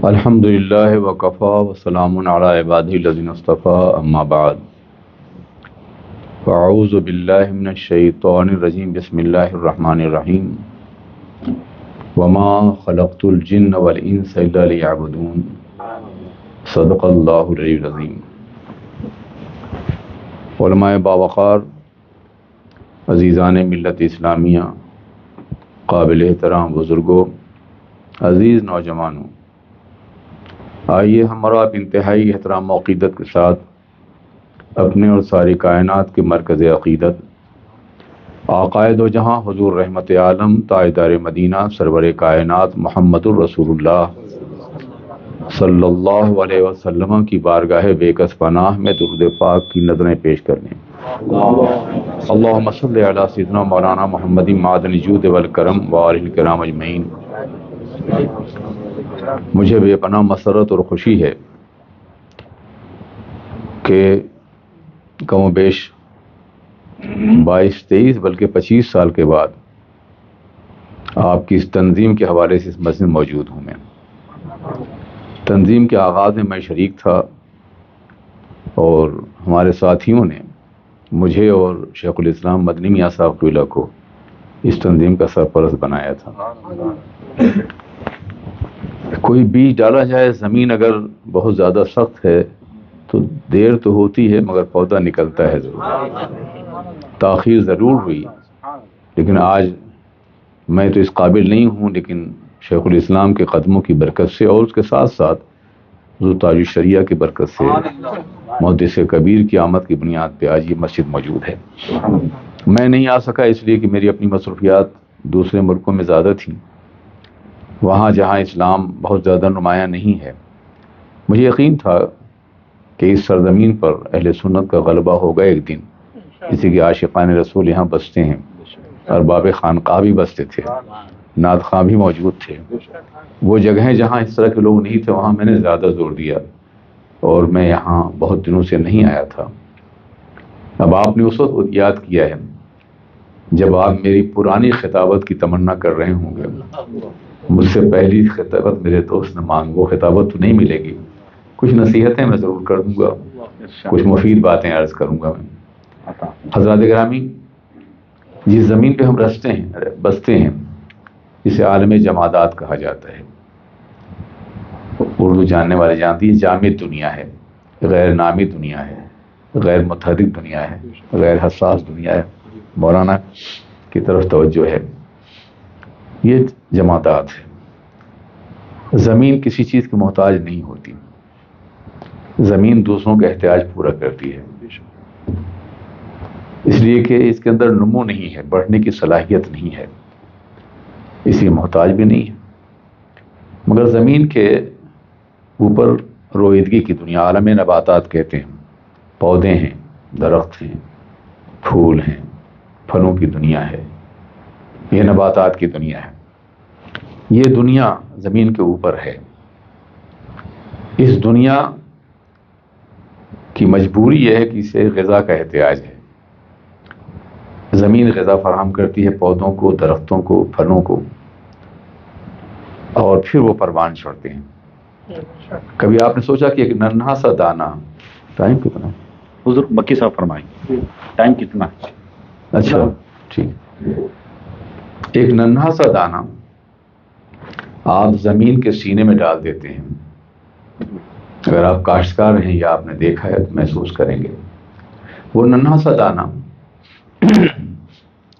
الحمد للہ وکفا وسلام علی عبادہ الذین اصطفیٰ اما بعد فاعوذ باللہ من الشیطان الرجیم بسم اللہ الرحمن الرحیم وما خلقت الجن والانس الا لیعبدون صدق اللہ العلی العظیم۔ علماء باوقار، عزیزان ملت اسلامیہ، قابل احترام بزرگوں، عزیز نوجوانوں، آئیے ہم اور آپ انتہائی احترام و عقیدت کے ساتھ اپنے اور ساری کائنات کے مرکز عقیدت آقائے دو جہاں حضور رحمت عالم تاجدار مدینہ سرور کائنات محمد الرسول اللہ صلی اللہ علیہ وسلم کی بارگاہ بے کس پناہ میں درود پاک کی نظریں پیش کرنے۔ اللہم صلی علی سیدنا مولانا محمد معدن الجود والکرم وآلہ الکرام اجمعین۔ مجھے بے پناہ مسرت اور خوشی ہے کہ کم و بیش 22-23 بلکہ 25 سال کے بعد آپ کی اس تنظیم کے حوالے سے اس مسجد میں موجود ہوں۔ میں تنظیم کے آغاز میں میں شریک تھا اور ہمارے ساتھیوں نے مجھے اور شیخ الاسلام مدنی میاں صاحب اللہ کو اس تنظیم کا سرپرست بنایا تھا۔ کوئی بیج ڈالا جائے، زمین اگر بہت زیادہ سخت ہے تو دیر تو ہوتی ہے مگر پودا نکلتا ہے ضرور۔ تاخیر ضرور ہوئی لیکن آج میں تو اس قابل نہیں ہوں، لیکن شیخ الاسلام کے قدموں کی برکت سے اور اس کے ساتھ ساتھ حضور تاج الشریعہ کی برکت سے محدث کبیر کی آمد کی بنیاد پہ آج یہ مسجد موجود ہے۔ میں نہیں آ سکا اس لیے کہ میری اپنی مصروفیات دوسرے ملکوں میں زیادہ تھیں، وہاں جہاں اسلام بہت زیادہ نمایاں نہیں ہے۔ مجھے یقین تھا کہ اس سرزمین پر اہل سنت کا غلبہ ہوگا ایک دن، اسی کے عاشقان رسول یہاں بستے ہیں، ارباب خانقاہ بھی بستے تھے، نعت خواں بھی موجود تھے۔ وہ جگہیں جہاں اس طرح کے لوگ نہیں تھے وہاں میں نے زیادہ زور دیا اور میں یہاں بہت دنوں سے نہیں آیا تھا۔ اب آپ نے اس وقت یاد کیا ہے جب آپ میری پرانی خطابت کی تمنا کر رہے ہوں گے۔ مجھ سے پہلی خطابت میرے دوست نے مانگ، وہ خطابت تو نہیں ملے گی، کچھ نصیحتیں میں ضرور کر دوں گا، کچھ مفید باتیں عرض کروں گا میں۔ حضرات گرامی، جس زمین پہ ہم بستے ہیں اسے عالم جمادات کہا جاتا ہے۔ اردو جاننے والے جانتی ہیں، جامد دنیا ہے، غیر نامی دنیا ہے، غیر متحرک دنیا ہے، غیر حساس دنیا ہے۔ مولانا کی طرف توجہ ہے، یہ جمادات ہے۔ زمین کسی چیز کی محتاج نہیں ہوتی، زمین دوسروں کا احتیاج پورا کرتی ہے، اس لیے کہ اس کے اندر نمو نہیں ہے، بڑھنے کی صلاحیت نہیں ہے، اس لیے محتاج بھی نہیں ہے۔ مگر زمین کے اوپر رویدگی کی دنیا، عالم نباتات کہتے ہیں، پودے ہیں، درخت ہیں، پھول ہیں، پھلوں کی دنیا ہے، یہ نباتات کی دنیا ہے۔ یہ دنیا زمین کے اوپر ہے۔ اس دنیا کی مجبوری یہ ہے کہ اسے غذا کا احتیاج ہے۔ زمین غذا فراہم کرتی ہے پودوں کو، درختوں کو، پھلوں کو، اور پھر وہ پروان چڑھتے ہیں۔ کبھی آپ نے سوچا کہ ایک ننھا سا دانہ، ٹائم کتنا ہے حضور مکی صاحب فرمائیں، ٹائم کتنا ہے؟ اچھا ٹھیک، ایک ننھا سا دانہ آپ زمین کے سینے میں ڈال دیتے ہیں، اگر آپ کاشتکار ہیں یا آپ نے دیکھا ہے تو محسوس کریں گے، وہ ننھا سا دانہ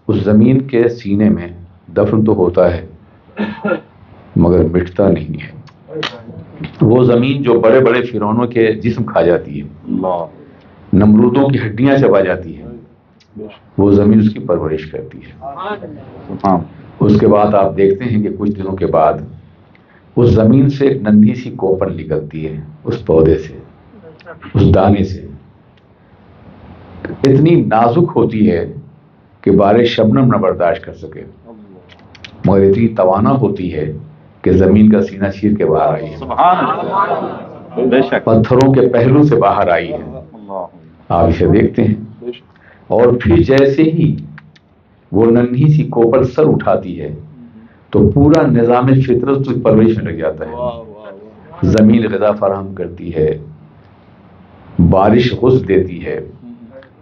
اس زمین کے سینے میں دفن تو ہوتا ہے مگر مٹتا نہیں ہے۔ وہ زمین جو بڑے بڑے فرعونوں کے جسم کھا جاتی ہے، نمرودوں کی ہڈیاں چبا جاتی ہے، وہ زمین اس کی پرورش کرتی ہے۔ اس کے بعد آپ دیکھتے ہیں کہ کچھ دنوں کے بعد اس زمین سے ایک ننھی سی کوپل نکلتی ہے، اس پودے سے، اس دانے سے، اتنی نازک ہوتی ہے کہ بارش شبنم نہ برداشت کر سکے، مگر اتنی توانا ہوتی ہے کہ زمین کا سینہ چیر کے باہر آئی ہے، سبحان اللہ، بے شک پتھروں کے پہلو سے باہر آئی ہے۔ آپ اسے دیکھتے ہیں اور پھر جیسے ہی وہ ننھی سی کوپل سر اٹھاتی ہے تو پورا نظام فطرت اس پرورش میں لگ جاتا ہے۔ زمین غذا فراہم کرتی ہے، بارش غسل دیتی ہے،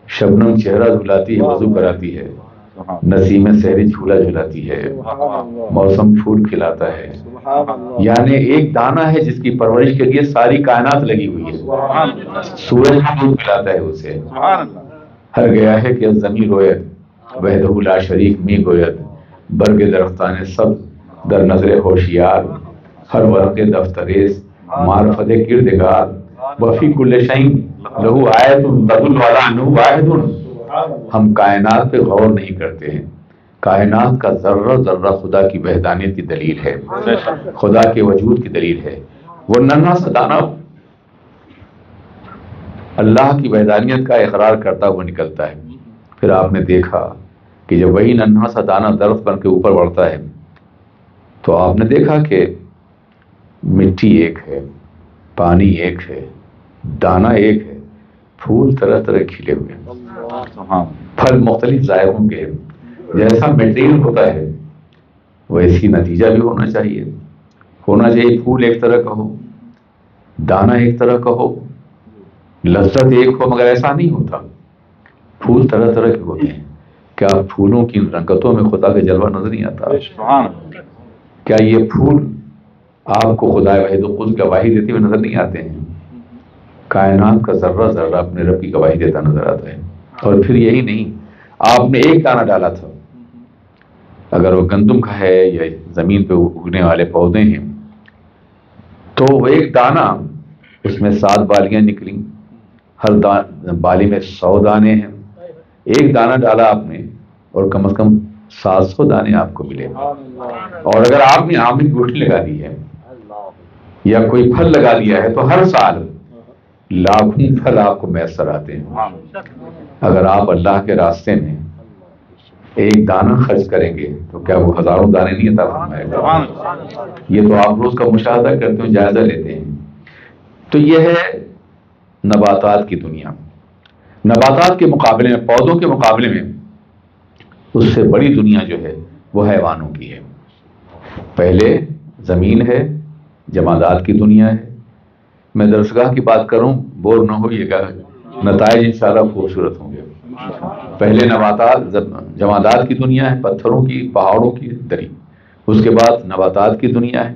شبنم چہرہ دھلاتی ہے، وضو کراتی ہے، نسیم سحری جھولا جھلاتی ہے، موسم پھول کھلاتا ہے. یعنی ایک دانہ ہے جس کی پرورش کے لیے ساری کائنات لگی ہوئی ہے. سورج دودھ پلاتا ہے اسے. ہر گیا ہے کہ زمین رویت وحدہ لا شریک می گوید، برگ درختان سب در نظر ہوشیار، ہر ورق دفتریز معرفت کردگار، وفی کل شیء لہو آیت تدل علی انہ واحد. ہم کائنات پہ غور نہیں کرتے ہیں. کائنات کا ذرہ ذرہ خدا کی وحدانیت کی دلیل ہے، خدا کے وجود کی دلیل ہے. وہ ننھا سا دانہ اللہ کی وحدانیت کا اقرار کرتا ہوا نکلتا ہے. پھر آپ نے دیکھا کہ جب وہی ننھا سا دانہ درخت بن کے اوپر بڑھتا ہے تو آپ نے دیکھا کہ مٹی ایک ہے، پانی ایک ہے، دانہ ایک ہے، پھول طرح طرح کھلے ہوئے ہیں، پھل مختلف ذائقوں کے. جیسا میٹیریل ہوتا ہے ویسی نتیجہ بھی ہونا چاہیے. پھول ایک طرح کا ہو، دانہ ایک طرح کا ہو، لذت ایک ہو، مگر ایسا نہیں ہوتا. پھول طرح طرح کے ہوتے ہیں. کیا پھولوں کی رنگتوں میں خدا کا جلوہ نظر نہیں آتا؟ کیا یہ پھول آپ کو خدا وحید القدس گواہی دیتے ہوئے نظر نہیں آتے ہیں؟ کائنات کا ذرہ ذرہ اپنے رب کی گواہی دیتا نظر آتا ہے. اور پھر یہی نہیں، آپ نے ایک دانہ ڈالا تھا، اگر وہ گندم کا ہے یا زمین پہ اگنے والے پودے ہیں، تو وہ ایک دانہ، اس میں 7 بالیاں نکلیں، ہر بالی میں 100 دانے ہیں. ایک دانہ ڈالا آپ نے اور کم از کم 700 دانے آپ کو ملے. اور اگر آپ نے آم کی گٹھلی لگا دی ہے یا کوئی پھل لگا دیا ہے تو ہر سال لاکھوں پھل آپ کو میسر آتے ہیں. اگر آپ اللہ کے راستے میں ایک دانہ خرچ کریں گے تو کیا وہ ہزاروں دانے نہیں عطا فرمائے گا؟ یہ تو آپ روز کا مشاہدہ کرتے ہیں، جائزہ لیتے ہیں. تو یہ ہے نباتات کی دنیا. نباتات کے مقابلے میں، پودوں کے مقابلے میں اس سے بڑی دنیا جو ہے وہ حیوانوں کی ہے. پہلے زمین ہے، جمادات کی دنیا ہے. میں درسگاہ کی بات کروں، بور نہ ہوئیے گا، نتائج انشاءاللہ خوبصورت ہوں گے. پہلے نباتات جمادات کی دنیا ہے، پتھروں کی، پہاڑوں کی دری. اس کے بعد نباتات کی دنیا ہے.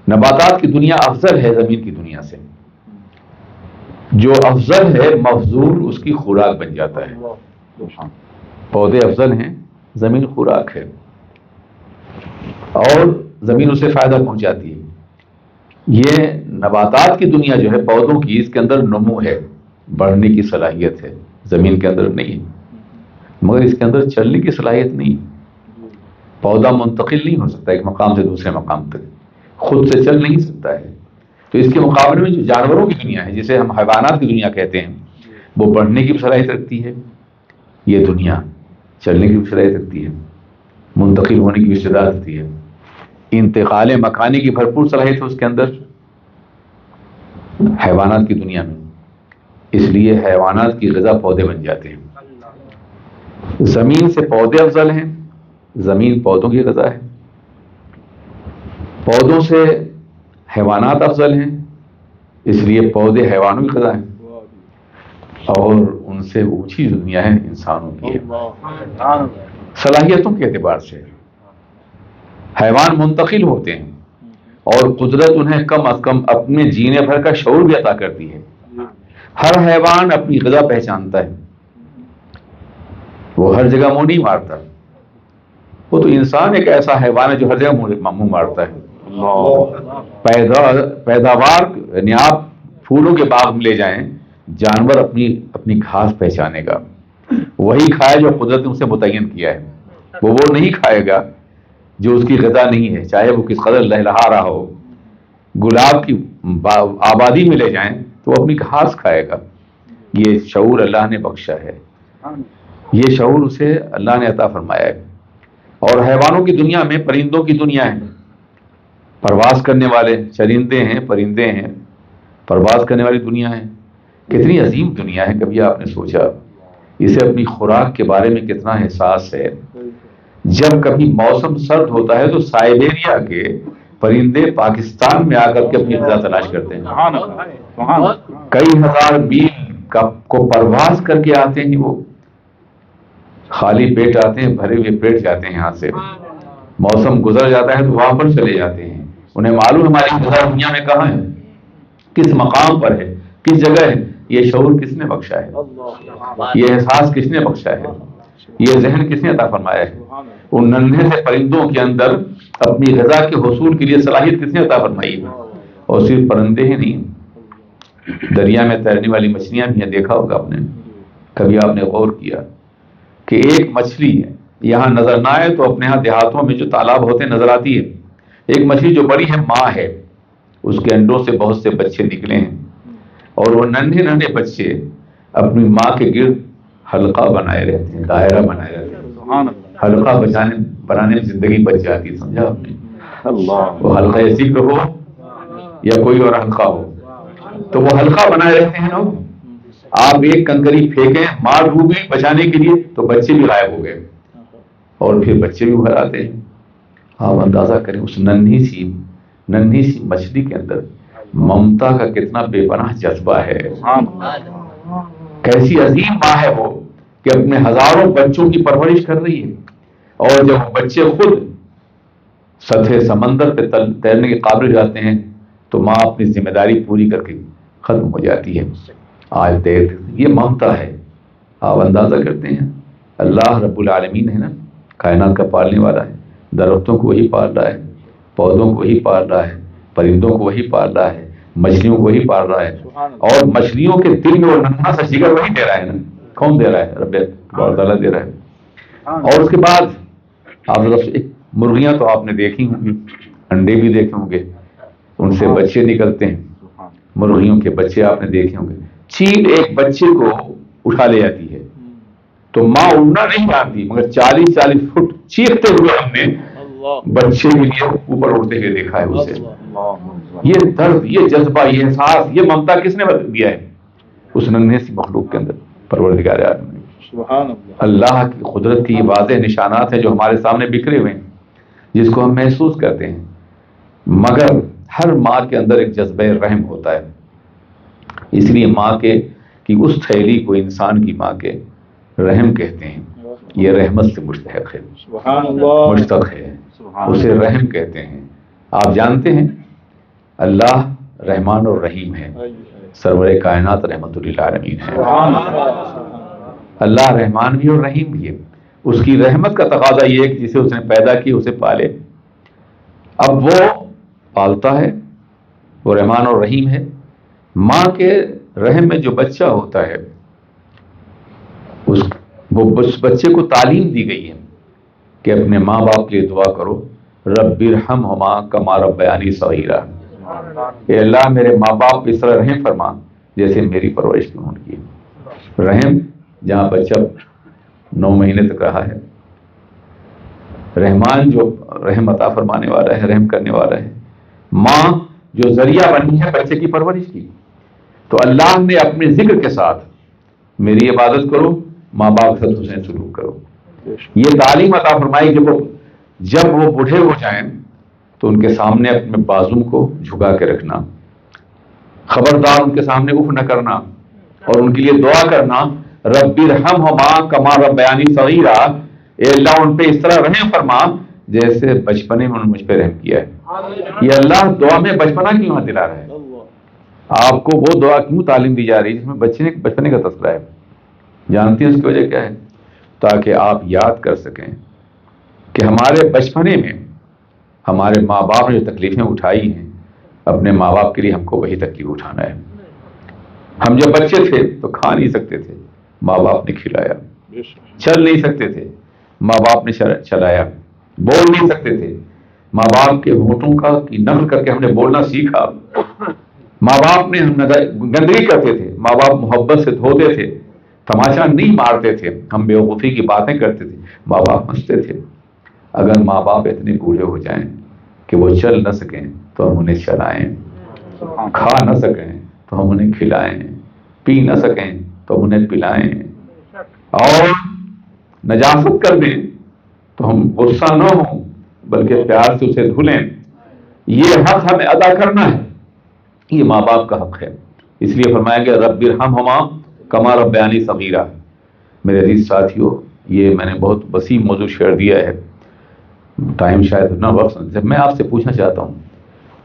نباتات کی دنیا افضل ہے زمین کی دنیا سے. جو افضل ہے مفضول اس کی خوراک بن جاتا ہے. پودے افضل ہیں، زمین خوراک ہے اور زمین اسے فائدہ پہنچاتی ہے. یہ نباتات کی دنیا جو ہے پودوں کی، اس کے اندر نمو ہے، بڑھنے کی صلاحیت ہے، زمین کے اندر نہیں ہے. مگر اس کے اندر چلنے کی صلاحیت نہیں. پودا منتقل نہیں ہو سکتا ایک مقام سے دوسرے مقام تک، خود سے چل نہیں سکتا ہے. تو اس کے مقابلے میں جو جانوروں کی دنیا ہے، جسے ہم حیوانات کی دنیا کہتے ہیں، وہ بڑھنے کی بھی صلاحیت رکھتی ہے. یہ دنیا چلنے کی بھی صلاحیت رکھتی ہے، منتقل ہونے کی بھی استعداد رکھتی ہے، انتقال مکانی کی بھرپور صلاحیت ہے اس کے اندر حیوانات کی دنیا میں. اس لیے حیوانات کی غذا پودے بن جاتے ہیں. زمین سے پودے افضل ہیں، زمین پودوں کی غذا ہے. پودوں سے حیوانات افضل ہیں، اس لیے پودے حیوانوں کی غذا ہیں. اور ان سے اونچی دنیا ہے انسانوں کی ہے صلاحیتوں کے اعتبار سے. حیوان منتقل ہوتے ہیں اور قدرت انہیں کم از کم اپنے جینے بھر کا شعور بھی عطا کرتی ہے. ہر حیوان اپنی غذا پہچانتا ہے، وہ ہر جگہ منہ نہیں مارتا. وہ تو انسان ایک ایسا حیوان ہے جو ہر جگہ منہ مارتا ہے. پیداوار، یعنی آپ پھولوں کے باغ میں لے جائیں، جانور اپنی گھاس پہچانے گا، وہی کھائے جو قدرت نے اسے متعین کیا ہے. وہ نہیں کھائے گا جو اس کی غذا نہیں ہے، چاہے وہ کس قدر لہلہا رہا ہو. گلاب کی آبادی میں لے جائیں تو وہ اپنی گھاس کھائے گا. یہ شعور اللہ نے بخشا ہے، یہ شعور اسے اللہ نے عطا فرمایا ہے. اور حیوانوں کی دنیا میں پرندوں کی دنیا ہے، پرواز کرنے والے چرندے ہیں، پرندے ہیں، پرواز کرنے والی دنیا ہے. کتنی عظیم دنیا ہے، کبھی آپ نے سوچا اسے اپنی خوراک کے بارے میں کتنا احساس ہے. جب کبھی موسم سرد ہوتا ہے تو سائبیریا کے پرندے پاکستان میں آ کر کے اپنی غذا تلاش کرتے ہیں. سبحان اللہ سبحان اللہ. کئی ہزار میل کو پرواز کر کے آتے ہیں، وہ خالی پیٹ آتے ہیں، بھرے ہوئے پیٹ جاتے ہیں یہاں سے. موسم گزر جاتا ہے تو وہاں پر چلے جاتے ہیں. انہیں معلوم ہماری غذا دنیا میں کہاں ہے، کس مقام پر ہے، کس جگہ ہے. یہ شعور کس نے بخشا ہے، یہ احساس کس نے بخشا ہے، یہ ذہن کس نے عطا فرمایا ہے. ان ننھے سے پرندوں کے اندر اپنی غذا کے حصول کے لیے صلاحیت کس نے عطا فرمائی ہے. اور صرف پرندے ہی نہیں، دریا میں تیرنے والی مچھلیاں بھی ہیں. دیکھا ہوگا آپ نے، کبھی آپ نے غور کیا کہ ایک مچھلی ہے یہاں نظر نہ آئے تو اپنے ہاں دیہاتوں میں جو تالاب ہوتے نظر آتی ہے. ایک مچھلی جو بڑی ہے ماں ہے، اس کے انڈوں سے بہت سے بچے نکلے ہیں، اور وہ ننھے ننھے بچے اپنی ماں کے گرد حلقہ بنائے رہتے ہیں، دائرہ بنائے رہتے ہیں. سبحان اللہ. حلقہ بنانے میں زندگی بچ جاتی. سمجھا آپ نے؟ اللہ. وہ حلقہ ذکر ہو یا کوئی اور حلقہ ہو تو وہ حلقہ بنائے رہتے ہیں. آپ ایک کنکری پھینکیں، مار ڈوبی بچانے کے لیے تو بچے بھی غائب ہو گئے، اور پھر بچے بھی ابھر آتے ہیں. آپ اندازہ کریں اس ننھی سی مچھلی کے اندر ممتا کا کتنا بے پناہ جذبہ ہے. کیسی عظیم ماں ہے وہ کہ اپنے ہزاروں بچوں کی پرورش کر رہی ہے. اور جب بچے خود سطح سمندر پہ تیرنے کے قابل ہو جاتے ہیں تو ماں اپنی ذمہ داری پوری کر کے ختم ہو جاتی ہے. آج یہ ممتا ہے. آپ اندازہ کرتے ہیں اللہ رب العالمین ہے نا، کائنات کا پالنے والا ہے. درختوں کو وہی پال رہا ہے، پودوں کو وہی پال رہا ہے، پرندوں کو وہی پال رہا ہے، مچھلیوں کو وہی پال رہا ہے. اور مچھلیوں کے دل میں وہ ننھا سا جگر وہی دے رہا ہے نا. کون دے رہا ہے؟ رب تعالیٰ دے رہا ہے. اور اس کے بعد آپ مرغیاں تو آپ نے دیکھی ہوں گی، انڈے بھی دیکھے ہوں گے، ان سے بچے نکلتے ہیں. مرغیوں کے بچے آپ نے دیکھے ہوں گے. چیل ایک بچے کو اٹھا لے جاتی ہے تو ماں اڑنا نہیں جانتی، مگر 40 فٹ چیختے ہوئے ہم نے بچے کے لیے اوپر اڑتے ہوئے دیکھا ہے اسے. یہ درد، یہ جذبہ، یہ احساس، یہ ممتا کس نے دیا ہے؟ اس ننھے سی مخلوق کے اندر پروردگار عالم نے. اللہ کی قدرت کی یہ واضح نشانات ہیں جو ہمارے سامنے بکھرے ہوئے ہیں، جس کو ہم محسوس کرتے ہیں. مگر ہر ماں کے اندر ایک جذبہ رحم ہوتا ہے. اس لیے ماں کی اس تھیلی کو انسان کی ماں کے رحم کہتے ہیں. یہ رحمت سے مشتق ہے، مشتق ہے، اسے رحم کہتے ہیں. آپ جانتے ہیں اللہ رحمان اور رحیم ہے، سرور کائنات رحمت للعالمین ہے. اللہ رحمان بھی اور رحیم بھی ہے. اس کی رحمت کا تقاضا یہ ہے کہ جسے اس نے پیدا کی اسے پالے. اب وہ پالتا ہے، وہ رحمان اور رحیم ہے. ماں کے رحم میں جو بچہ ہوتا ہے اس بچے کو تعلیم دی گئی ہے کہ اپنے ماں باپ کے لیے دعا کرو، رب ارحمہما کما ربیانی صغیرا. اے اللہ میرے ماں باپ اس طرح رحم فرما جیسے میری پرورش کی انہوں نے کی. رحم جہاں بچہ 9 مہینے تک رہا ہے. رحمان جو رحم عطا فرمانے والا ہے، رحم کرنے والا ہے. ماں جو ذریعہ بنی ہے بچے کی پرورش کی. تو اللہ نے اپنے ذکر کے ساتھ میری عبادت کرو، ماں باپ کے ساتھ حسین سلوک کرو، یہ تعلیم عطا فرمائی کہ جب وہ بوڑھے ہو جائیں تو ان کے سامنے اپنے بازو کو جھکا کے رکھنا، خبردار ان کے سامنے اف نہ کرنا، اور ان کے لیے دعا کرنا رب ارحمہما کما ربیانی صغیرا. اے اللہ ان پہ اس طرح رحم فرما جیسے بچپنے میں انہوں نے مجھ پہ رحم کیا ہے. یہ اللہ دعا میں بچپنا کیوں یہاں دلا رہا ہے؟ آپ کو وہ دعا کیوں تعلیم دی جا رہی ہے جس میں بچپنے کا تذکرہ ہے؟ جانتی ہیں اس کی وجہ کیا ہے؟ تاکہ آپ یاد کر سکیں کہ ہمارے بچپنے میں ہمارے ماں باپ نے جو تکلیفیں اٹھائی ہیں، اپنے ماں باپ کے لیے ہم کو وہی تکلیف اٹھانا ہے. ہم جب بچے تھے تو کھا نہیں سکتے تھے، ماں باپ نے کھلایا. چل نہیں سکتے تھے، ماں باپ نے چلایا. بول نہیں سکتے تھے، ماں باپ کے ہونٹوں کی نقل کر کے ہم نے بولنا سیکھا. ماں باپ نے ہم گندگی کرتے تھے، ماں باپ محبت سے دھوتے تھے، تماشا نہیں مارتے تھے. ہم بیوقوفی کی باتیں کرتے تھے، ماں باپ ہنستے تھے. اگر ماں باپ اتنے بوڑھے ہو جائیں کہ وہ چل نہ سکیں تو ہم انہیں چلائیں، کھا نہ سکیں تو ہم انہیں کھلائیں، پی نہ سکیں تو ہم انہیں پلائیں، اور نجاست کر دیں تو ہم غصہ نہ ہوں بلکہ پیار سے اسے دھلیں. یہ حق ہمیں ادا کرنا ہے، یہ ماں باپ کا حق ہے. اس لیے فرمایا گیا رب ارحمہما کما ربیانی صغیرا. میرے عزیز ساتھیو، یہ میں نے بہت وسیع موضوع شیئر دیا ہے، ٹائم شاید نہ وقت. جب میں آپ سے پوچھنا چاہتا ہوں،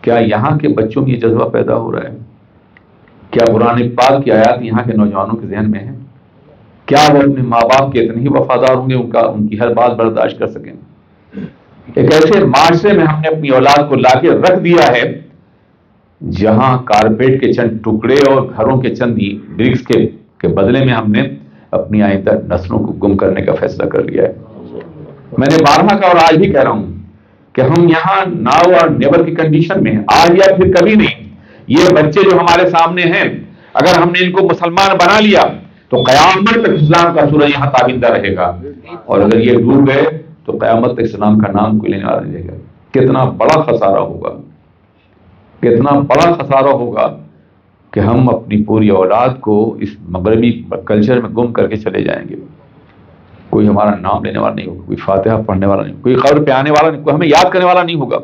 کیا یہاں کے بچوں میں یہ جذبہ پیدا ہو رہا ہے؟ کیا قرآن پاک کی آیات یہاں کے نوجوانوں کے ذہن میں ہیں؟ کیا وہ اپنے ماں باپ کے اتنے ہی وفادار ہوں گے ان کی ہر بات برداشت کر سکیں؟ ایک ایسے معاشرے میں ہم نے اپنی اولاد کو لا کے رکھ دیا ہے جہاں کارپیٹ کے چند ٹکڑے اور گھروں کے چند برکس کے بدلے میں ہم نے اپنی آئندہ نسلوں کو گم کرنے کا فیصلہ کر لیا ہے. میں نے بارہا کا اور آج بھی کہہ رہا ہوں کہ ہم یہاں ناؤ اور نیور کی کنڈیشن میں آج یا پھر کبھی نہیں. یہ بچے جو ہمارے سامنے ہیں، اگر ہم نے ان کو مسلمان بنا لیا تو قیامت تک اسلام کا سورج یہاں تابندہ رہے گا، اور اگر یہ ڈوب گئے تو قیامت تک اسلام کا نام کوئی لینے والا نہیں رہے گا. کتنا بڑا خسارہ ہوگا، کتنا بڑا خسارہ ہوگا کہ ہم اپنی پوری اولاد کو اس مغربی کلچر میں گم کر کے چلے جائیں گے. کوئی ہمارا نام لینے والا نہیں ہوگا، کوئی فاتحہ پڑھنے والا نہیں ہوگا، کوئی قبر پہ آنے والا نہیں، کوئی ہمیں یاد کرنے والا نہیں ہوگا.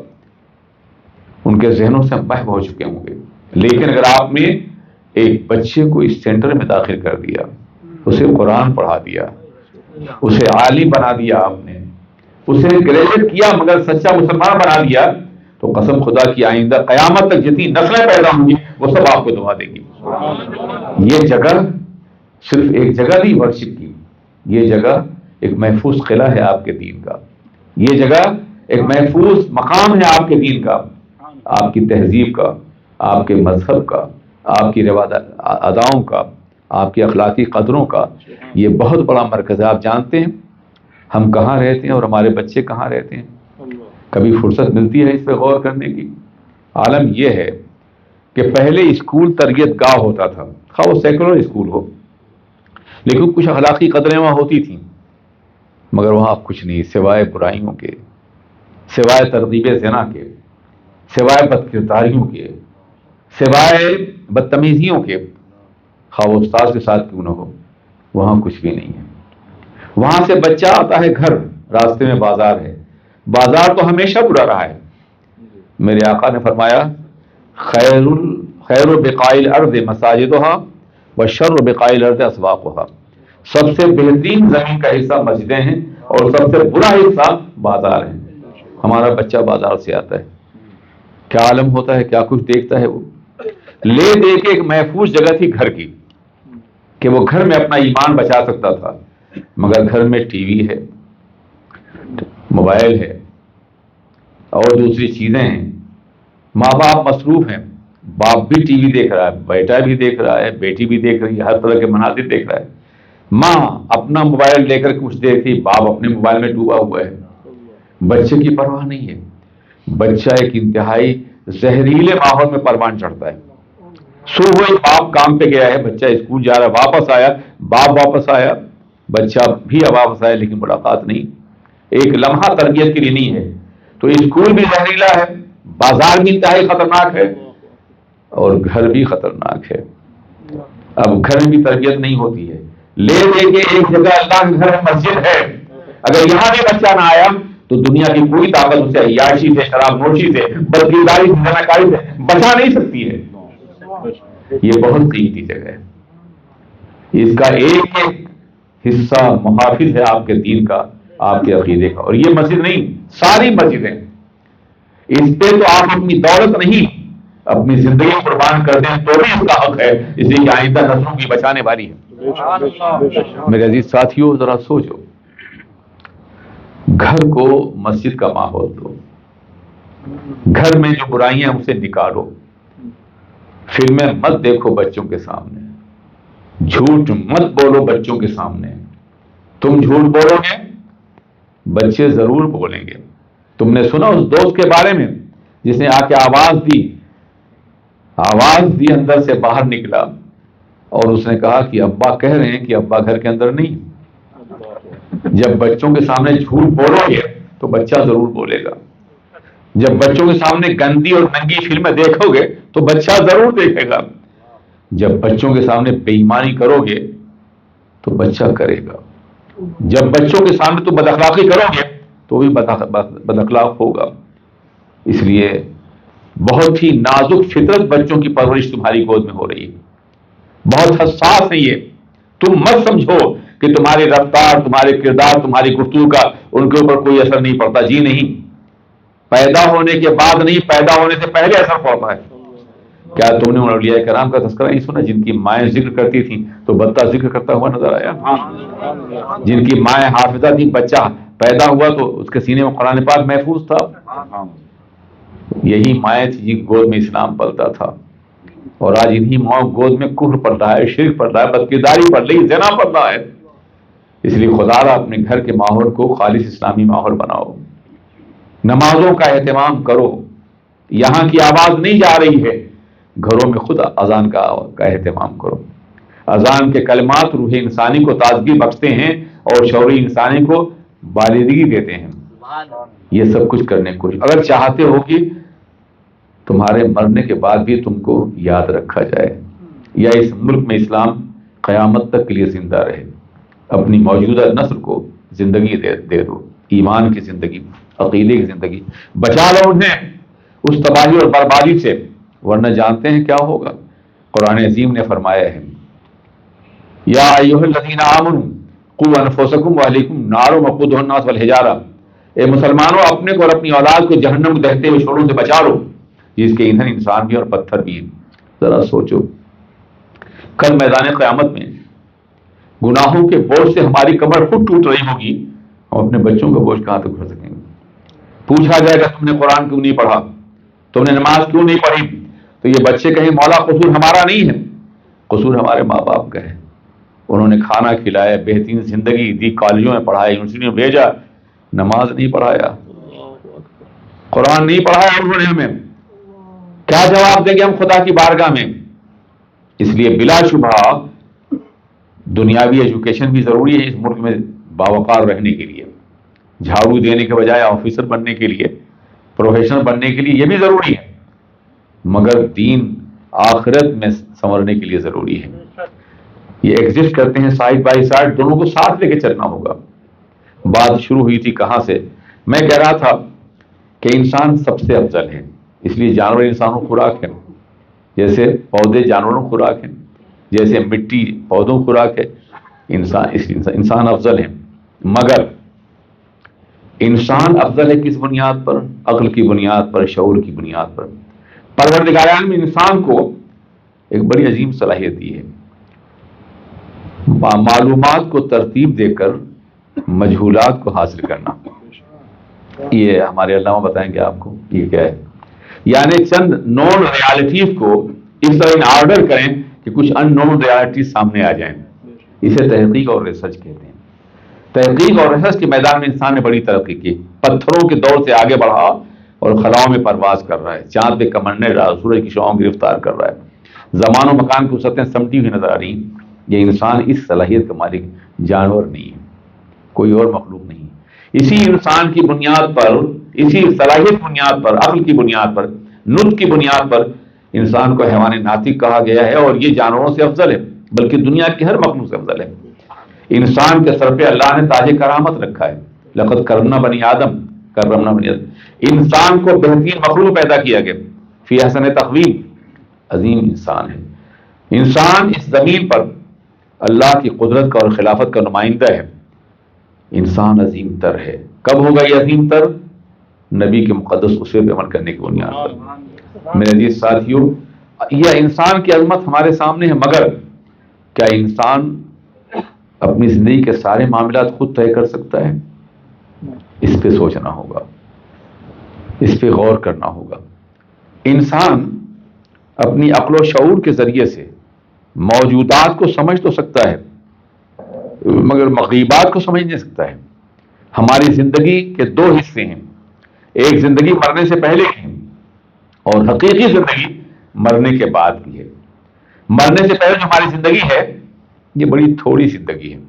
ان کے ذہنوں سے ہم محو ہو چکے ہوں گے. لیکن اگر آپ نے ایک بچے کو اس سینٹر میں داخل کر دیا، اسے قرآن پڑھا دیا، اسے عالم بنا دیا، آپ نے اسے گریجویٹ کیا مگر سچا مسلمان بنا دیا، تو قسم خدا کی آئندہ قیامت تک جتنی نسلیں پیدا ہوں گی وہ سب آپ کو دعا دے گی. یہ جگہ صرف ایک جگہ نہیں ورشپ کی، یہ جگہ ایک محفوظ قلعہ ہے آپ کے دین کا. یہ جگہ ایک محفوظ مقام ہے آپ کے دین کا، آپ کی تہذیب کا، آپ کے مذہب کا، آپ کی اداؤں کا، آپ کی اخلاقی قدروں کا. یہ بہت بڑا مرکز ہے. آپ جانتے ہیں ہم کہاں رہتے ہیں اور ہمارے بچے کہاں رہتے ہیں؟ کبھی فرصت ملتی ہے اس پہ غور کرنے کی؟ عالم یہ ہے کہ پہلے اسکول تربیت گاہ ہوتا تھا، خواہ وہ سیکولر اسکول ہو، لیکن کچھ اخلاقی قدریں وہاں ہوتی تھیں، مگر وہاں کچھ نہیں سوائے برائیوں کے، سوائے ترغیب زنا کے، سوائے بدکرداریوں کے، سوائے بدتمیزیوں کے. خواہ وہ استاد کے ساتھ کیوں نہ ہو، وہاں کچھ بھی نہیں ہے. وہاں سے بچہ آتا ہے گھر، راستے میں بازار ہے، بازار تو ہمیشہ برا رہا ہے. میرے آقا نے فرمایا خیر بقاع الارض مساجدها وشر بقاع الارض اسواقها. سب سے بہترین زمین کا حصہ مسجدیں ہیں اور سب سے برا حصہ بازار ہیں. ہمارا بچہ بازار سے آتا ہے، کیا عالم ہوتا ہے، کیا کچھ دیکھتا ہے. وہ لے دے کے ایک محفوظ جگہ تھی گھر کی کہ وہ گھر میں اپنا ایمان بچا سکتا تھا، مگر گھر میں ٹی وی ہے، موبائل ہے اور دوسری چیزیں ہیں. ماں باپ مصروف ہیں، باپ بھی ٹی وی دیکھ رہا ہے، بیٹا بھی دیکھ رہا ہے، بیٹی بھی دیکھ رہی ہے، ہر طرح کے مناظر دیکھ رہا ہے. ماں اپنا موبائل لے کر کچھ دیکھتی، باپ اپنے موبائل میں ڈوبا ہوا ہے. بچے کی پرواہ نہیں ہے. بچہ ایک انتہائی زہریلے ماحول میں پروان چڑھتا ہے. صبح ہی باپ کام پہ گیا ہے، بچہ اسکول جا رہا ہے، واپس آیا، باپ واپس آیا، بچہ بھی واپس آیا لیکن ملاقات نہیں. ایک لمحہ تربیت کے لیے نہیں ہے. تو اسکول بھی زہریلا ہے، بازار بھی انتہائی خطرناک ہے اور گھر بھی خطرناک ہے. اب گھر میں بھی تربیت نہیں ہوتی ہے. لے دے کے ایک جگہ اللہ کے گھر مسجد ہے، اگر یہاں بھی بچہ نہ آیا تو دنیا کی کوئی طاقت اسے عیاشی سے، شراب نوشی سے، بدکرداری سے، زناکاری سے بچا نہیں سکتی ہے. یہ بہت قیمتی جگہ ہے. اس کا ایک ایک حصہ محافظ ہے آپ کے دین کا، آپ کے عقیدے کا. اور یہ مسجد نہیں، ساری مسجدیں. اس پہ تو آپ اپنی دولت نہیں، اپنی زندگی قربان کر دیں تو بھی اس کا حق ہے، اس لیے کہ آئندہ نسلوں کی بچانے والی ہے. میرے عزیز ساتھیوں، ذرا سوچو، گھر کو مسجد کا ماحول دو، گھر میں جو برائیاں ہیں اسے نکالو. فلمیں مت دیکھو بچوں کے سامنے، جھوٹ مت بولو بچوں کے سامنے. تم جھوٹ بولو گے بچے ضرور بولیں گے. تم نے سنا اس دوست کے بارے میں جس نے آ کے آواز دی اندر سے باہر نکلا اور اس نے کہا کہ ابا کہہ رہے ہیں کہ ابا گھر کے اندر نہیں. جب بچوں کے سامنے جھوٹ بولو گے تو بچہ ضرور بولے گا. جب بچوں کے سامنے گندی اور ننگی فلمیں دیکھو گے تو بچہ ضرور دیکھے گا. جب بچوں کے سامنے بے ایمانی کرو گے تو بچہ کرے گا. جب بچوں کے سامنے تم بد اخلاقی کرو گے تو بھی بد اخلاق ہوگا. اس لیے بہت ہی نازک فطرت بچوں کی پرورش تمہاری گود میں ہو رہی ہے، بہت حساس ہے یہ. تم مت سمجھو کہ تمہاری رفتار، تمہارے کردار، تمہاری گفتگو کا ان کے اوپر کوئی اثر نہیں پڑتا. جی نہیں، پیدا ہونے کے بعد نہیں، پیدا ہونے سے پہلے اثر پڑتا ہے. کیا تم نے ان اولیاء کرام کا تذکرہ نہیں سنا جن کی مائیں ذکر کرتی تھیں تو بچہ ذکر کرتا ہوا نظر آیا؟ جن کی مائیں حافظہ تھی، بچہ پیدا ہوا تو اس کے سینے میں قرآن پاک محفوظ تھا. یہی مائیں تھی جن گود میں اسلام پلتا تھا، اور آج انہی ماؤں گود میں کفر پڑ رہا ہے، شرک پڑ رہا ہے، بدکرداری پڑ رہی ہے، زنا پڑ رہا ہے. اس لیے خدا را اپنے گھر کے ماحول کو خالص اسلامی ماحول بناؤ، نمازوں کا اہتمام کرو. یہاں کی آواز نہیں جا رہی ہے، گھروں میں خود اذان کا اہتمام کرو. اذان کے کلمات روح انسانی کو تازگی بخشتے ہیں اور شعور انسانی کو بالغی دیتے ہیں. یہ سب کچھ کرنے کو اگر چاہتے ہو کہ تمہارے مرنے کے بعد بھی تم کو یاد رکھا جائے، یا اس ملک میں اسلام قیامت تک کے لیے زندہ رہے، اپنی موجودہ نسل کو زندگی دے دو، ایمان کی زندگی، عقیدے کی زندگی بچا لو انہیں اس تباہی اور بربادی سے، ورنہ جانتے ہیں کیا ہوگا. قرآن عظیم نے فرمایا ہے، یا ایھا الذین آمنوا قوا انفسکم واہلیکم نارا وقودھا الناس والحجارہ، اے مسلمانوں اپنے کو اور اپنی اولاد کو جہنم میں دہتے ہوئے شعلوں سے بچا لو جس کے ایندھن انسان بھی اور پتھر بھی ہیں. ذرا سوچو، کل میدان قیامت میں گناہوں کے بوجھ سے ہماری کمر خود ٹوٹ رہی ہوگی، ہم اپنے بچوں کا بوجھ کہاں تک اٹھا سکیں گے؟ پوچھا جائے گا تم نے قرآن کیوں نہیں پڑھا، تم نے نماز کیوں نہیں پڑھی، تو یہ بچے کہیں مولا قصور ہمارا نہیں ہے، قصور ہمارے ماں باپ کا ہے. انہوں نے کھانا کھلایا، بہترین زندگی دی، کالجوں میں پڑھایا، یونیورسٹیوں میں بھیجا، نماز نہیں پڑھایا، قرآن نہیں پڑھایا انہوں نے ہمیں. کیا جواب دیں گے ہم خدا کی بارگاہ میں؟ اس لیے بلا شبہ دنیاوی ایجوکیشن بھی ضروری ہے اس ملک میں باوقار رہنے کے لیے، جھاڑو دینے کے بجائے آفیسر بننے کے لیے، پروفیشنل بننے کے لیے یہ بھی ضروری ہے، مگر دین آخرت میں سنورنے کے لیے ضروری ہے. یہ ایگزسٹ کرتے ہیں سائڈ بائی سائڈ، دونوں کو ساتھ لے کے چلنا ہوگا. بات شروع ہوئی تھی کہاں سے؟ میں کہہ رہا تھا کہ انسان سب سے افضل ہے، اس لیے جانور انسانوں خوراک ہے، جیسے پودے جانوروں خوراک ہیں، جیسے مٹی پودوں خوراک ہے، انسان افضل ہے. مگر انسان افضل ہے کس بنیاد پر؟ عقل کی بنیاد پر، شعور کی بنیاد پر. پروردگار عالم نے انسان کو ایک بڑی عظیم صلاحیت دی ہے، معلومات کو ترتیب دے کر مجہولات کو حاصل کرنا. یہ ہمارے علامہ بتائیں گے آپ کو یہ کیا ہے. یعنی چند نون ریالٹیز کو اس طرح ان آرڈر کریں کہ کچھ ان نون ریالٹیز سامنے آ جائیں. اسے تحقیق اور ریسرچ کہتے ہیں. تحقیق اور ریسرچ کے میدان میں انسان نے بڑی ترقی کی، پتھروں کے دور سے آگے بڑھا اور خلاؤں میں پرواز کر رہا ہے، چاند پہ کمرنے رہا، سورج کی شعاؤں گرفتار کر رہا ہے، زمان و مکان کی وسعتیں سمٹی ہوئی نظر آ رہی ہیں. یہ انسان اس صلاحیت کا مالک جانور نہیں ہے، کوئی اور مخلوق نہیں. اسی انسان کی بنیاد پر، اسی صلاحیت بنیاد پر، عقل کی بنیاد پر، نطق کی بنیاد پر انسان کو حیوان ناطق کہا گیا ہے، اور یہ جانوروں سے افضل ہے، بلکہ دنیا کے ہر مخلوق سے افضل ہے. انسان کے سر پہ اللہ نے تاج کرامت رکھا ہے، لقد کرمنا بنی آدم، کرمنا بنی آدم. انسان کو بہترین مخلوق پیدا کیا گیا، فی احسن تقویم، عظیم انسان ہے. انسان اس زمین پر اللہ کی قدرت کا اور خلافت کا نمائندہ ہے. انسان عظیم تر ہے. کب ہوگا یہ عظیم تر؟ نبی کے مقدس اصول پہ عمل کرنے کی بنیاد پر. میرے عزیز ساتھیوں، یہ انسان کی عظمت ہمارے سامنے ہے، مگر کیا انسان اپنی زندگی کے سارے معاملات خود طے کر سکتا ہے؟ اس پہ سوچنا ہوگا، اس پہ غور کرنا ہوگا. انسان اپنی عقل و شعور کے ذریعے سے موجودات کو سمجھ تو سکتا ہے، مگر مغیبات کو سمجھ نہیں سکتا ہے. ہماری زندگی کے دو حصے ہیں، ایک زندگی مرنے سے پہلے کی اور حقیقی زندگی مرنے کے بعد کی ہے. مرنے سے پہلے جو ہماری زندگی ہے یہ بڑی تھوڑی زندگی ہے.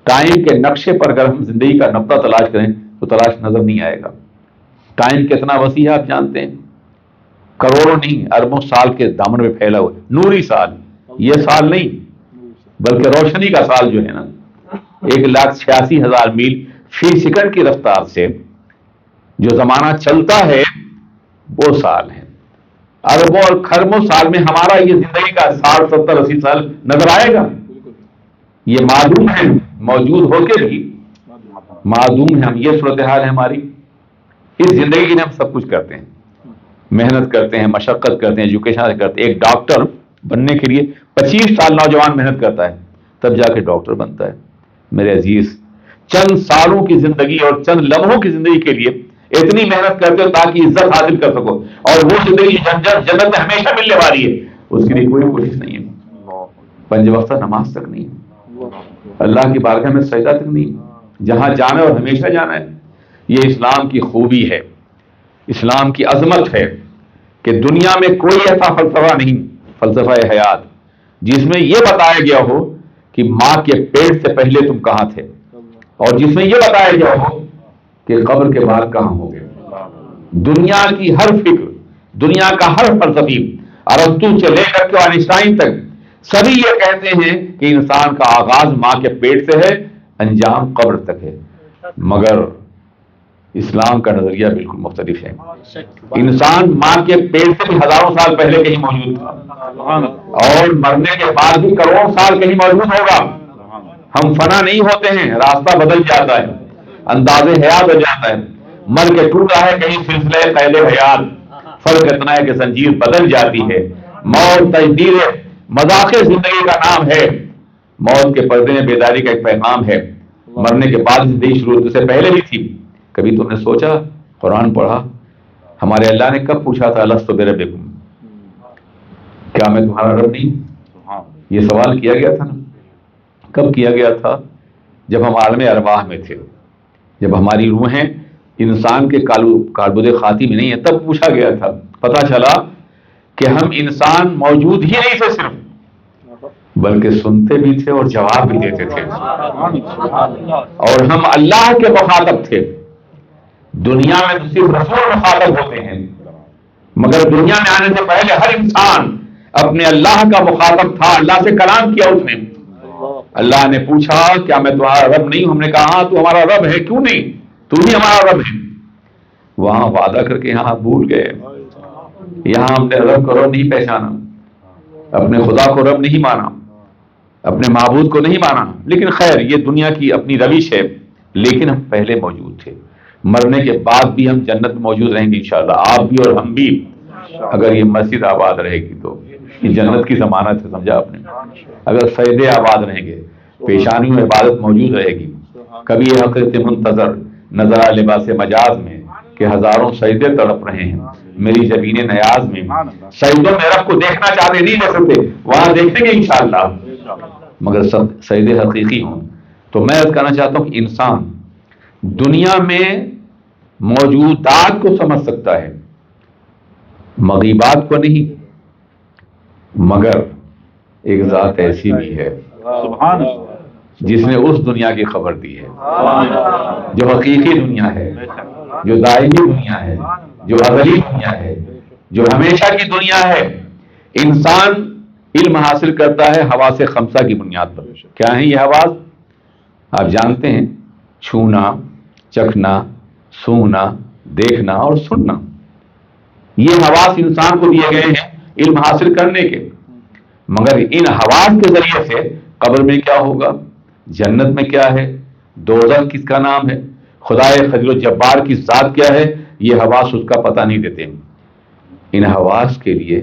ٹائم کے نقشے پر اگر ہم زندگی کا نقطہ تلاش کریں تو تلاش نظر نہیں آئے گا. ٹائم کتنا وسیع ہے آپ جانتے ہیں؟ کروڑوں نہیں، اربوں سال کے دامن میں پھیلا ہوا. نوری سال، یہ سال نہیں بلکہ روشنی کا سال جو ہے نا، 1,86,000 میل فی سیکنڈ کی رفتار سے جو زمانہ چلتا ہے وہ سال ہے. اربوں اور خربوں سال میں ہمارا یہ زندگی کا 60 70 80 سال نظر آئے گا؟ یہ معدوم ہے، موجود ہو کے بھی معدوم ہے ہم. یہ صورتحال ہے ہماری. اس زندگی کے لیے ہم سب کچھ کرتے ہیں، محنت کرتے ہیں، مشقت کرتے ہیں، ایجوکیشن کرتے ہیں. ایک ڈاکٹر بننے کے لیے 25 سال نوجوان محنت کرتا ہے، تب جا کے ڈاکٹر بنتا ہے. میرے عزیز، چند سالوں کی زندگی اور چند لمحوں کی زندگی کے لیے اتنی محنت کرتے ہو تاکہ عزت حاصل کر سکو، اور وہ زندگی جنت میں ہمیشہ ملنے والی ہے، اس کے لیے کوئی کوشش نہیں ہے. 5 وقتہ نماز تک نہیں، اللہ کی بارگاہ میں سجدہ تک نہیں. جہاں جانا ہے اور ہمیشہ جانا ہے. یہ اسلام کی خوبی ہے، اسلام کی عظمت ہے کہ دنیا میں کوئی ایسا فلسفہ نہیں، فلسفہ حیات، جس میں یہ بتایا گیا ہو کہ ماں کے پیٹ سے پہلے تم کہاں تھے، اور جس میں یہ بتایا گیا ہو کہ قبر کے بعد کہاں ہوگے. دنیا کی ہر فکر، دنیا کا ہر فلسفی، ارسطو سے لے کر کے آئنسٹائن تک، سبھی یہ کہتے ہیں کہ انسان کا آغاز ماں کے پیٹ سے ہے، انجام قبر تک ہے. مگر اسلام کا نظریہ بالکل مختلف ہے. انسان ماں کے پیٹ سے بھی ہزاروں سال پہلے کہیں موجود تھا، اور مرنے کے بعد بھی کروڑوں سال کہیں موجود ہوگا. ہم فنا نہیں ہوتے ہیں، راستہ بدل جاتا ہے، انداز حیات ہو جاتا ہے. مر کے ٹوٹا ہے کہیں سلسلہ قید حیات. فرق اتنا ہے کہ زنجیر بدل جاتی ہے. موت تجدید مذاق زندگی کا نام ہے. موت کے پردے میں بیداری کا ایک پیغام ہے. مرنے کے بعد زندگی شروع ہونے سے پہلے بھی تھی. کبھی تم نے سوچا، قرآن پڑھا، ہمارے اللہ نے کب پوچھا تھا الستو بربکم، کیا میں تمہارا رب نہیں؟ یہ سوال کیا گیا تھا نا. کب کیا گیا تھا؟ جب ہم عالم ارواح میں تھے، جب ہماری روحیں انسان کے کالبد خاطی میں نہیں ہے، تب پوچھا گیا تھا. پتا چلا کہ ہم انسان موجود ہی نہیں تھے صرف، بلکہ سنتے بھی تھے اور جواب بھی دیتے تھے، اور ہم اللہ کے مخاطب تھے. دنیا میں تو صرف رسول مخاطب ہوتے ہیں، مگر دنیا میں آنے سے پہلے ہر انسان اپنے اللہ کا مخاطب تھا. اللہ سے کلام کیا اس نے. اللہ نے پوچھا کیا میں تمہارا رب نہیں ہوں؟ ہم نے کہا ہاں تو ہمارا رب ہے. کیوں نہیں؟ تو ہی ہمارا رب ہے. وہاں وعدہ کر کے یہاں بھول گئے. یہاں ہم نے رب کو رب نہیں پہچانا، اپنے خدا کو رب نہیں مانا، اپنے معبود کو نہیں مانا. لیکن خیر، یہ دنیا کی اپنی روش ہے. لیکن ہم پہلے موجود تھے. مرنے کے بعد بھی ہم جنت میں موجود رہیں گے انشاءاللہ، آپ بھی اور ہم بھی، اگر یہ مسجد آباد رہے گی تو. یہ جنت کی ضمانت ہے، سمجھا آپ نے. اگر سجدے آباد رہیں گے، پیشانی میں عبادت موجود رہے گی. کبھی یہ حقیقت منتظر نظر آ لباس مجاز میں کہ ہزاروں سجدے تڑپ رہے ہیں میری جبین نیاز میں. سجدوں میں رب کو دیکھنا چاہتے نہیں لے سکتے، وہاں دیکھیں گے انشاءاللہ، مگر سب سجدے حقیقی ہوں. تو میں عرض کرنا چاہتا ہوں کہ انسان دنیا میں موجودات کو سمجھ سکتا ہے، مغیبات کو نہیں. مگر ایک ذات ایسی بھی ہے سبحان اللہ، جس نے اس دنیا کی خبر دی ہے، جو حقیقی دنیا ہے، جو دائمی دنیا ہے، جو ازلی دنیا ہے، جو ہمیشہ کی دنیا ہے. انسان علم حاصل کرتا ہے حواس خمسہ کی بنیاد پر. کیا ہیں یہ حواس؟ آپ جانتے ہیں، چھونا، چکھنا، سونگنا، دیکھنا اور سننا. یہ حواس انسان کو دیے گئے ہیں علم حاصل کرنے کے. مگر ان حواس کے ذریعے سے قبر میں کیا ہوگا، جنت میں کیا ہے، دوزخ کس کا نام ہے، خدائے خلیل الجبار کی ذات کیا ہے، یہ حواس اس کا پتہ نہیں دیتے. ان حواس کے لیے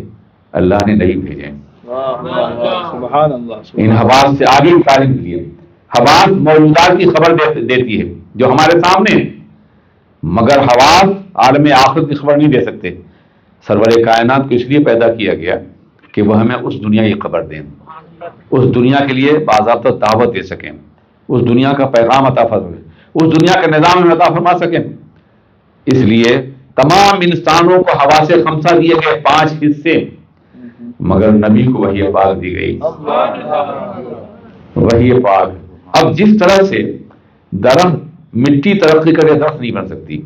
اللہ نے نہیں بھیجے. سبحان اللہ، ان حواس سے آگے تعلیم کے لیے. حواس موجودات کی خبر دیتی ہے جو ہمارے سامنے ہے، مگر حواس عالم آخرت کی خبر نہیں دے سکتے. سرور کائنات کو اس لیے پیدا کیا گیا کہ وہ ہمیں اس دنیا کی خبر دیں، اس دنیا کے لیے باضابطہ دعوت دے سکیں، اس دنیا کا پیغام عطا فرما، اس دنیا کا نظام میں عطا فرما سکیں. اس لیے تمام انسانوں کو حواس خمسہ دیے گئے 5 حصے، مگر نبی کو وحی پاک دی گئی. وحی پاک. اب جس طرح سے درخت، مٹی ترقی کر کے درخت نہیں بن سکتی،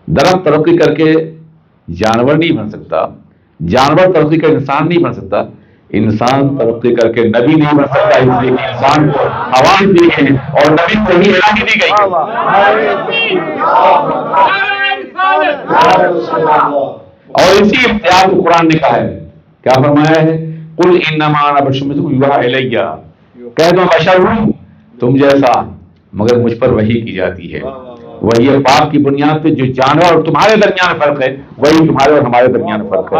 درخت ترقی کر کے جانور نہیں بن سکتا، جانور ترقی کر انسان نہیں بن سکتا، انسان ترقی کر کے نبی نہیں بن سکتا. اس لیے کہ انسان کو حواس دی گئی ہیں اور نبی کو وحی الہی دی گئی ہے. اور اسی اختیار کو قرآن نے کہا ہے، کیا فرمایا ہے؟ قل انما انا بشر مثلکم یوحی الی، کہہ دو بشر ہوں تم جیسا، مگر مجھ پر وحی کی جاتی ہے۔ وہی پاک کی بنیاد پہ جو جانور اور تمہارے درمیان فرق ہے وہی تمہارے اور ہمارے درمیان فرق ہے۔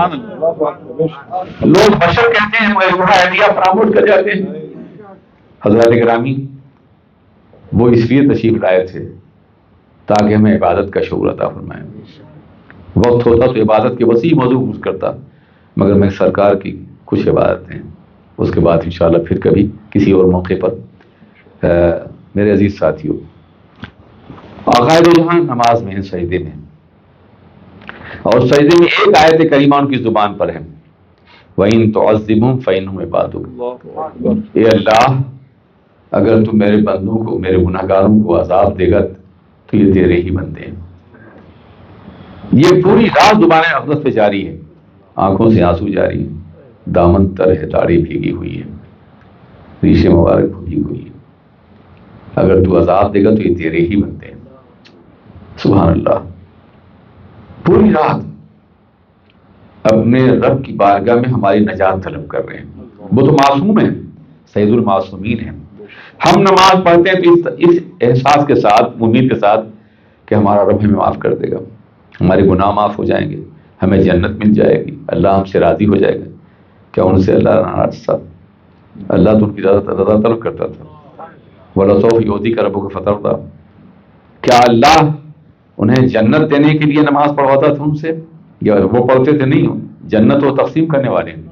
لوگ بشر کہتے ہیں مگر یوحی الی فراموش کر جاتے ہیں۔ حضرات گرامی، وہ اس لیے تشریف لائے تھے تاکہ ہمیں عبادت کا شعور عطا فرمائیں۔ وقت ہوتا تو عبادت کے وسیع موضوع پوچھ کرتا، مگر میں سرکار کی کچھ عبادتیں اس کے بعد انشاءاللہ پھر کبھی کسی اور موقع پر۔ میرے عزیز ساتھیوں، عقائد جہاں نماز میں ہیں، سجدے میں، اور سجدے میں ایک آیت کریمہ ان کی زبان پر ہے، وَإِن تُعَذِّبْهُمْ فَإِنَّهُمْ عِبَادُكَ، اے اللہ اگر تم میرے بندوں کو، میرے گناہ گاروں کو عذاب دے گا تو یہ تیرے ہی بندے ہیں۔ یہ پوری رات زبان اقدس پہ جاری ہے، آنکھوں سے آنسو جاری ہے، دامن تر ہے، داڑھی بھیگی ہوئی ہے، ریشے مبارک بھیگی ہوئی ہے، اگر تو عذاب دے گا تو یہ تیرے ہی بندے ہیں۔ سبحان اللہ، پوری رات اپنے رب کی بارگاہ میں ہماری نجات طلب کر رہے ہیں۔ وہ تو معصوم ہیں، سید المعصومین ہیں۔ ہم نماز پڑھتے ہیں تو اس احساس کے ساتھ، امید کے ساتھ کہ ہمارا رب ہمیں معاف کر دے گا، ہمارے گناہ معاف ہو جائیں گے، ہمیں جنت مل جائے گی، اللہ ہم سے راضی ہو جائے گا۔ کیا ان سے اللہ ناراض تھا؟ اللہ تو ان کی رضا طلب کرتا تھا۔ وَلَسَوْفَ يُعْطِيكَ رَبُّكَ فَتَرْضَىٰ، کیا اللہ انہیں جنت دینے کے لیے نماز پڑھواتا تھا ان سے، یا وہ پڑھتے تھے؟ نہیں، جنت وہ تقسیم کرنے والے ہیں،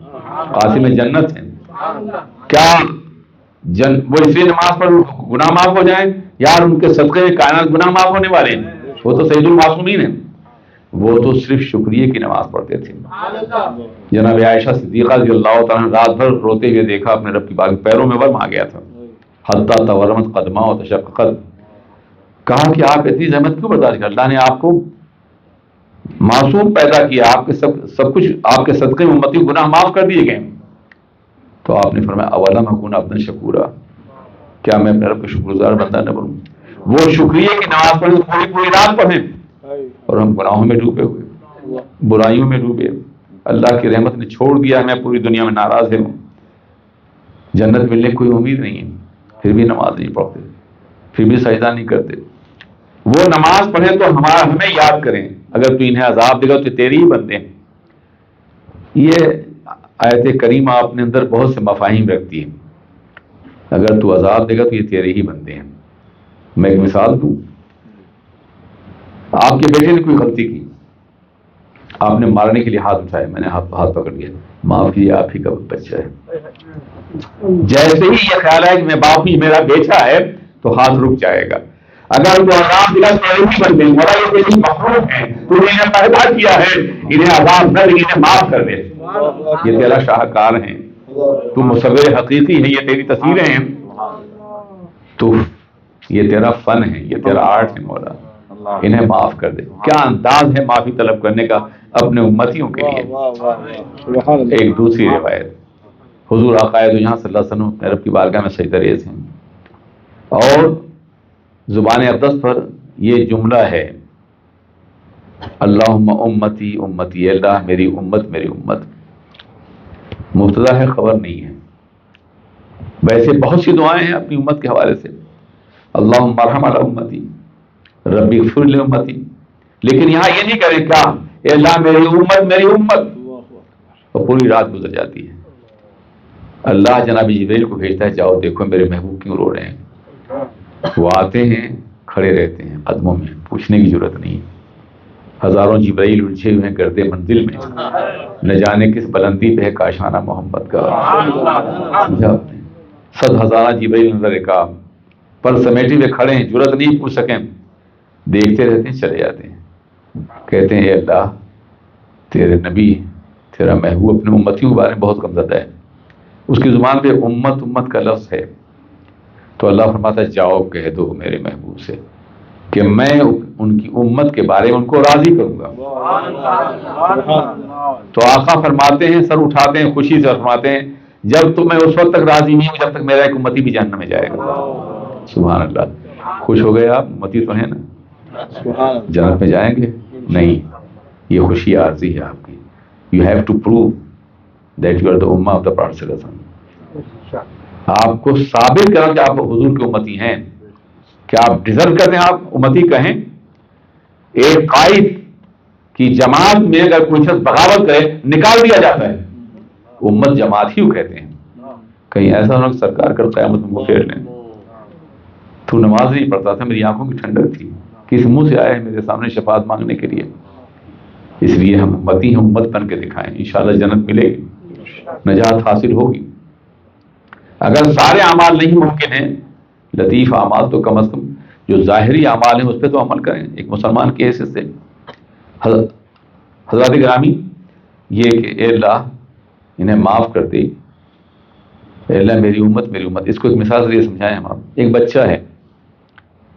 قاسم جنت ہیں۔ کیا وہ اس لیے نماز پڑھ گناہ معاف ہو جائیں؟ یار ان کے صدقے کائنات گناہ معاف ہونے والے ہیں، وہ تو سید المعصومین ہیں۔ وہ تو صرف شکریہ کی نماز پڑھتے تھے۔ جناب عائشہ صدیقہ رضی اللہ تعالیٰ رات بھر روتے ہوئے دیکھا اپنے رب کی بارگاہ، پیروں میں ورم آ گیا تھا، حتیٰ تورمت قدمہ و تشققت، کہا کہ آپ اتنی زحمت کیوں برداشت کر؟ اللہ نے آپ کو معصوم پیدا کیا، آپ کے سب کچھ آپ کے صدقے میں امتی گناہ معاف کر دیے گئے۔ تو آپ نے فرمایا اولم اکون عبدا شکورا، کیا میں اپنے رب کا شکر گزار بندہ نہ بنوں؟ وہ شکریہ کی نماز پڑھیں، پوری پوری رات پڑھیں، اور ہم گناہوں میں ڈوبے ہوئے، برائیوں میں ڈوبے، اللہ کی رحمت نے چھوڑ دیا، ہمیں پوری دنیا میں ناراض ہے، جنت ملنے کی کوئی امید نہیں ہے، پھر بھی نماز نہیں پڑھتے، پھر بھی سجدہ نہیں کرتے۔ وہ نماز پڑھیں تو ہمیں یاد کریں، اگر تو انہیں عذاب دے گا تو تیری ہی بندے ہیں۔ یہ آیت کریمہ اپنے اندر بہت سے مفاہیم رکھتی ہے، اگر تو عذاب دے گا تو یہ تیرے ہی بندے ہیں۔ میں ایک مثال دوں، آپ کے بیٹے نے کوئی غلطی کی، آپ نے مارنے کے لیے ہاتھ اٹھایا، میں نے ہاتھ پکڑ لیا، معاف کیجیے آپ ہی کا بچہ ہے۔ جیسے ہی یہ خیال ہے کہ میں باپ ہی میرا بیٹا ہے تو ہاتھ رک جائے گا۔ اگر تو عذاب دلا تو نہیں بندے، مولا یہ تیری مخلوق ہے، تو نے انہیں پیدا کیا ہے، انہیں عذاب نہ دے، انہیں معاف کر دے، یہ تیرا شاہکار ہے، تو مصور حقیقی ہے، یہ تیری تصویریں ہیں، تو یہ تیرا فن ہے، یہ تیرا آرٹ ہے مولا، انہیں معاف کر دے۔ کیا انداز ہے معافی طلب کرنے کا اپنے امتیوں کے لیے۔ ایک دوسری روایت، حضور آقا دو جہاں صلی اللہ علیہ وسلم رب کی بارگاہ میں سجدہ ریز ہیں، اور زبان اقدس پر یہ جملہ ہے اللہم امتی امتی، اللہ میری امت میری امت، مبتدا ہے خبر نہیں ہے۔ ویسے بہت سی دعائیں ہیں اپنی امت کے حوالے سے، اللہم ارحم علی امتی، ربی اغفر لی امتی، لیکن یہاں یہ نہیں کریں کیا اے اللہ میری امت میری امت، اور پوری رات گزر جاتی ہے۔ اللہ جناب جبریل کو بھیجتا ہے، جاؤ دیکھو میرے محبوب کیوں رو رہے ہیں۔ وہ آتے ہیں، کھڑے رہتے ہیں قدموں میں، پوچھنے کی ضرورت نہیں، ہزاروں جبرائیل الجھے ہوئے ہیں گردے منزل میں، نہ جانے کس بلندی پہ ہے کاشانہ محمد کا، صد ہزارہ جبرائیل نظر رکاب پر سمیٹے ہوئے کھڑے ہیں، جرأت نہیں پوچھ سکیں، دیکھتے رہتے ہیں، چلے جاتے ہیں، کہتے ہیں اے اللہ تیرے نبی تیرا محبوب اپنے امتیوں کے بارے میں بہت غمزدہ ہے، اس کی زبان پہ امت امت کا لفظ ہے، تو اللہ فرماتا ہے جاؤ کہہ دو میرے محبوب سے کہ میں ان کی امت کے بارے میں ان کو راضی کروں گا۔ تو آقا فرماتے ہیں، سر اٹھاتے ہیں خوشی سے، فرماتے ہیں جب تو میں اس وقت تک راضی نہیں ہوں جب تک میرا ایک امتی بھی جہنم میں جائے گا۔ سبحان اللہ، خوش ہو گئے آپ؟ امتی تو ہیں نا، جنت میں جائیں گے؟ نہیں، یہ خوشی عارضی ہے آپ کی، You have to prove that you are the ummah of the Prophet sallallahu alaihi wasallam. آپ کو ثابت کرنا کہ آپ حضور کے امتی ہیں. کیا آپ ڈیزرو کرتے ہیں آپ امتی کہیں؟ ایک قائد کی جماعت میں اگر کوئی شخص بغاوت کرے نکال دیا جاتا ہے. امت جماعت ہی کہتے ہیں. کہیں ایسا نہ سرکار کر قیامت میں پھیر لیں. تو نماز نہیں پڑھتا تھا، میری آنکھوں کی ٹھنڈک تھی، کس منہ سے آئے ہیں میرے سامنے شفاعت مانگنے کے لیے. اس لیے ہم امتی ہیں، امت بن کے دکھائیں، انشاءاللہ جنت ملے گی، نجات حاصل ہوگی. اگر سارے اعمال نہیں ممکن ہیں، لطیف اعمال تو کم از کم جو ظاہری اعمال ہیں اس پہ تو عمل کریں ایک مسلمان کی حیثیت سے. حضرات گرامی، یہ کہ اے اللہ انہیں معاف کر دے، اے اللہ میری امت. اس کو ایک مثال سے یہ سمجھائیں ہم. آپ ایک بچہ ہے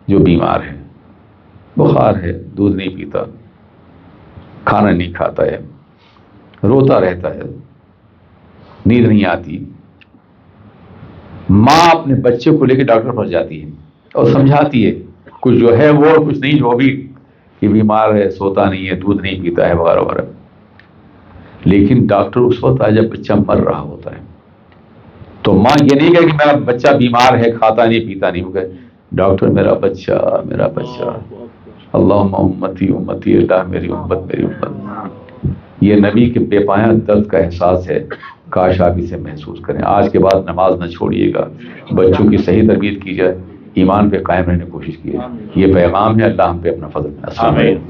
جو بیمار ہے، بخار ہے، دودھ نہیں پیتا، کھانا نہیں کھاتا ہے، روتا رہتا ہے، نیند نہیں آتی. ماں اپنے بچے کو لے کے ڈاکٹر پر جاتی ہے اور سمجھاتی ہے، کچھ جو ہے وہ کچھ نہیں جو بھی، کہ بیمار ہے، سوتا نہیں ہے، دودھ نہیں پیتا ہے، وغیرہ وغیرہ. لیکن ڈاکٹر اس وقت آیا جب بچہ مر رہا ہوتا ہے. تو ماں یہ نہیں کہے کہ میرا بچہ بیمار ہے، کھاتا نہیں پیتا نہیں، وہ کہے ڈاکٹر میرا بچہ. اللہم امتی امتی، اللہ میری امت. یہ نبی کے بے پایہ درد کا احساس ہے. کاش آپ اسے محسوس کریں. آج کے بعد نماز نہ چھوڑیے گا، بچوں کی صحیح تربیت کی جائے، ایمان پہ قائم رہنے کی کوشش کیجیے. یہ پیغام ہے. اللہ ہم پہ اپنا فضل. السلام علیکم.